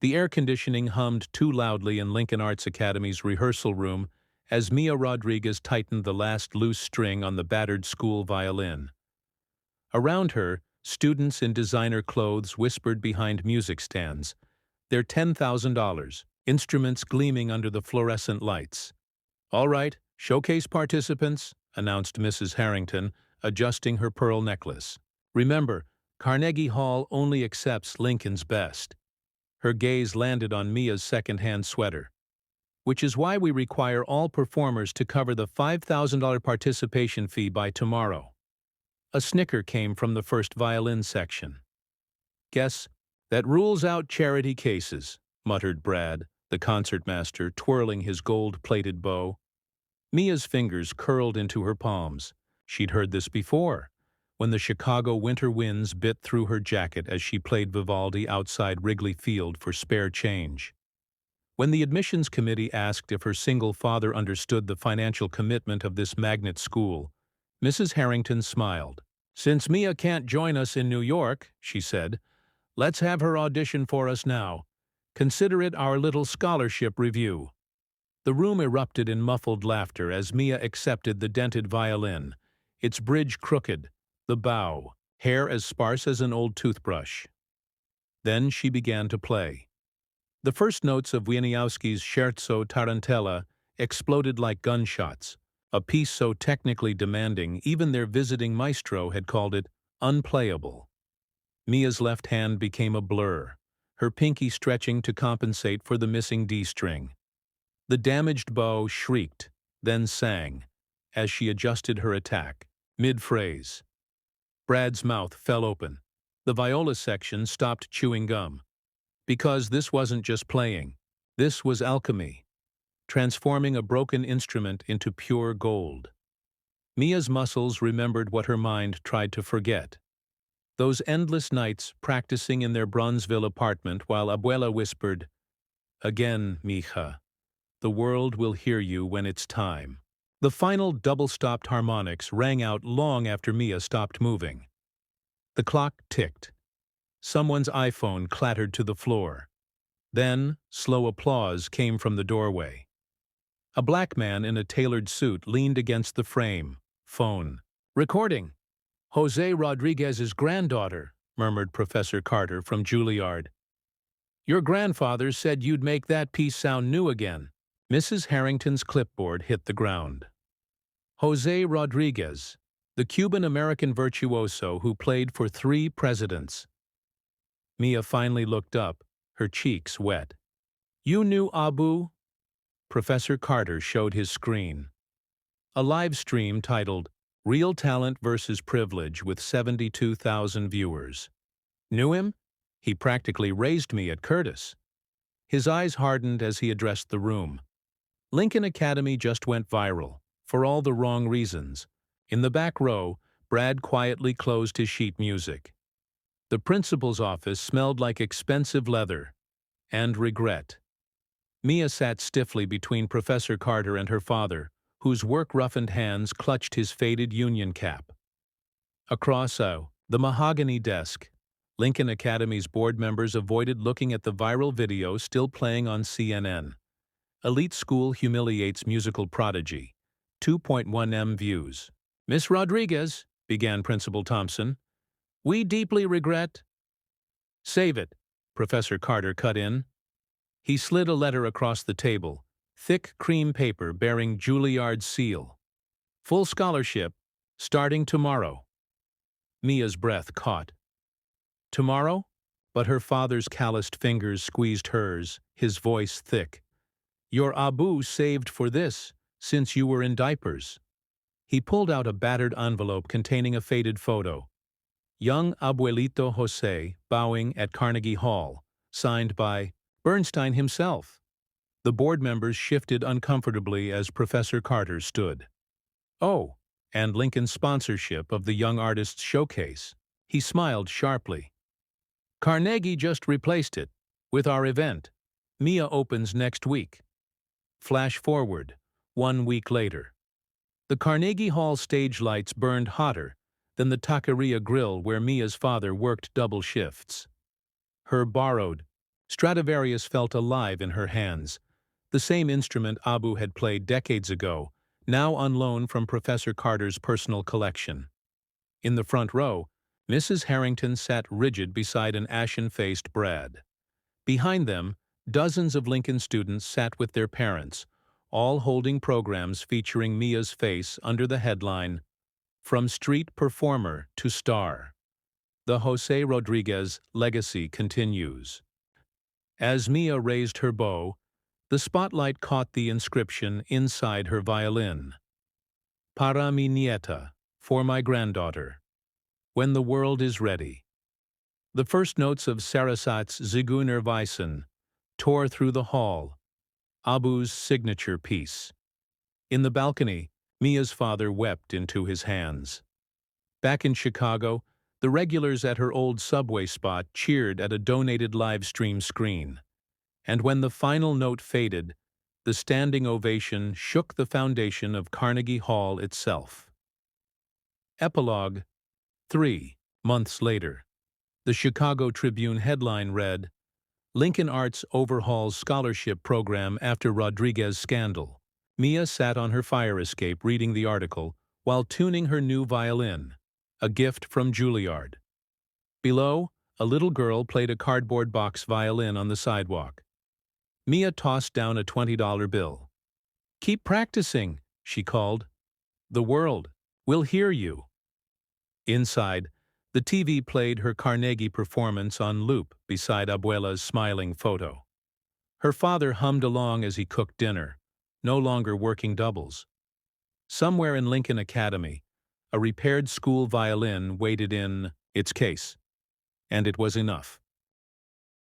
The air conditioning hummed too loudly in Lincoln Arts Academy's rehearsal room as Mia Rodriguez tightened the last loose string on the battered school violin. Around her, students in designer clothes whispered behind music stands, their $10,000, instruments gleaming under the fluorescent lights. "All right, showcase participants," announced Mrs. Harrington, adjusting her pearl necklace. "Remember, Carnegie Hall only accepts Lincoln's best." Her gaze landed on Mia's secondhand sweater. "Which is why we require all performers to cover the $5,000 participation fee by tomorrow." A snicker came from the first violin section. "Guess that rules out charity cases," muttered Brad, the concertmaster, twirling his gold-plated bow. Mia's fingers curled into her palms. She'd heard this before, when the Chicago winter winds bit through her jacket as she played Vivaldi outside Wrigley Field for spare change. When the admissions committee asked if her single father understood the financial commitment of this magnet school, Mrs. Harrington smiled. "Since Mia can't join us in New York," she said, "let's have her audition for us now. Consider it our little scholarship review." The room erupted in muffled laughter as Mia accepted the dented violin, its bridge crooked, the bow, hair as sparse as an old toothbrush. Then she began to play. The first notes of Wieniawski's Scherzo-Tarantelle exploded like gunshots, a piece so technically demanding even their visiting maestro had called it unplayable. Mia's left hand became a blur, her pinky stretching to compensate for the missing D string. The damaged bow shrieked, then sang, as she adjusted her attack, mid-phrase. Brad's mouth fell open. The viola section stopped chewing gum. Because this wasn't just playing. This was alchemy, transforming a broken instrument into pure gold. Mia's muscles remembered what her mind tried to forget. Those endless nights practicing in their Bronzeville apartment while Abuela whispered, "Again, mija. The world will hear you when it's time." The final double-stopped harmonics rang out long after Mia stopped moving. The clock ticked. Someone's iPhone clattered to the floor. Then, slow applause came from the doorway. A black man in a tailored suit leaned against the frame. Phone. "Recording. Jose Rodriguez's granddaughter," murmured Professor Carter from Juilliard. "Your grandfather said you'd make that piece sound new again." Mrs. Harrington's clipboard hit the ground. Jose Rodriguez, the Cuban-American virtuoso who played for 3 presidents. Mia finally looked up, her cheeks wet. "You knew Abu?" Professor Carter showed his screen. A live stream titled "Real Talent versus Privilege" with 72,000 viewers. "Knew him? He practically raised me at Curtis." His eyes hardened as he addressed the room. Lincoln Academy just went viral, for all the wrong reasons. In the back row, Brad quietly closed his sheet music. The principal's office smelled like expensive leather and regret. Mia sat stiffly between Professor Carter and her father, whose work-roughened hands clutched his faded union cap. Across the mahogany desk, Lincoln Academy's board members avoided looking at the viral video still playing on CNN. Elite School Humiliates Musical Prodigy, 2.1 M views. "Miss Rodriguez," began Principal Thompson, "we deeply regret—" "Save it," Professor Carter cut in. He slid a letter across the table, thick cream paper bearing Juilliard's seal. "Full scholarship, starting tomorrow." Mia's breath caught. "Tomorrow?" But her father's calloused fingers squeezed hers, his voice thick. "Your Abu saved for this, since you were in diapers." He pulled out a battered envelope containing a faded photo. "Young Abuelito Jose bowing at Carnegie Hall," signed by Bernstein himself. The board members shifted uncomfortably as Professor Carter stood. "Oh, and Lincoln's sponsorship of the Young Artists Showcase." He smiled sharply. "Carnegie just replaced it, with our event. Mia opens next week." Flash forward, 1 week later. The Carnegie Hall stage lights burned hotter than the taqueria grill where Mia's father worked double shifts. Her borrowed, Stradivarius felt alive in her hands, the same instrument Abu had played decades ago, now on loan from Professor Carter's personal collection. In the front row, Mrs. Harrington sat rigid beside an ashen-faced Brad. Behind them, dozens of Lincoln students sat with their parents, all holding programs featuring Mia's face under the headline, "From Street Performer to Star." The Jose Rodriguez legacy continues. As Mia raised her bow, the spotlight caught the inscription inside her violin. "Para mi nieta," for my granddaughter. "When the world is ready." The first notes of Sarasate Zigeunerweisen tore through the hall, Abu's signature piece. In the balcony, Mia's father wept into his hands. Back in Chicago, the regulars at her old subway spot cheered at a donated live stream screen. And when the final note faded, the standing ovation shook the foundation of Carnegie Hall itself. Epilogue 3 months later. The Chicago Tribune headline read, "Lincoln Arts overhauls scholarship program after Rodriguez scandal." Mia sat on her fire escape reading the article while tuning her new violin, a gift from Juilliard. Below, a little girl played a cardboard box violin on the sidewalk. Mia tossed down a $20 bill. "Keep practicing," she called. "The world will hear you." Inside, the TV played her Carnegie performance on loop beside Abuela's smiling photo. Her father hummed along as he cooked dinner, no longer working doubles. Somewhere in Lincoln Academy, a repaired school violin waited in its case, and it was enough.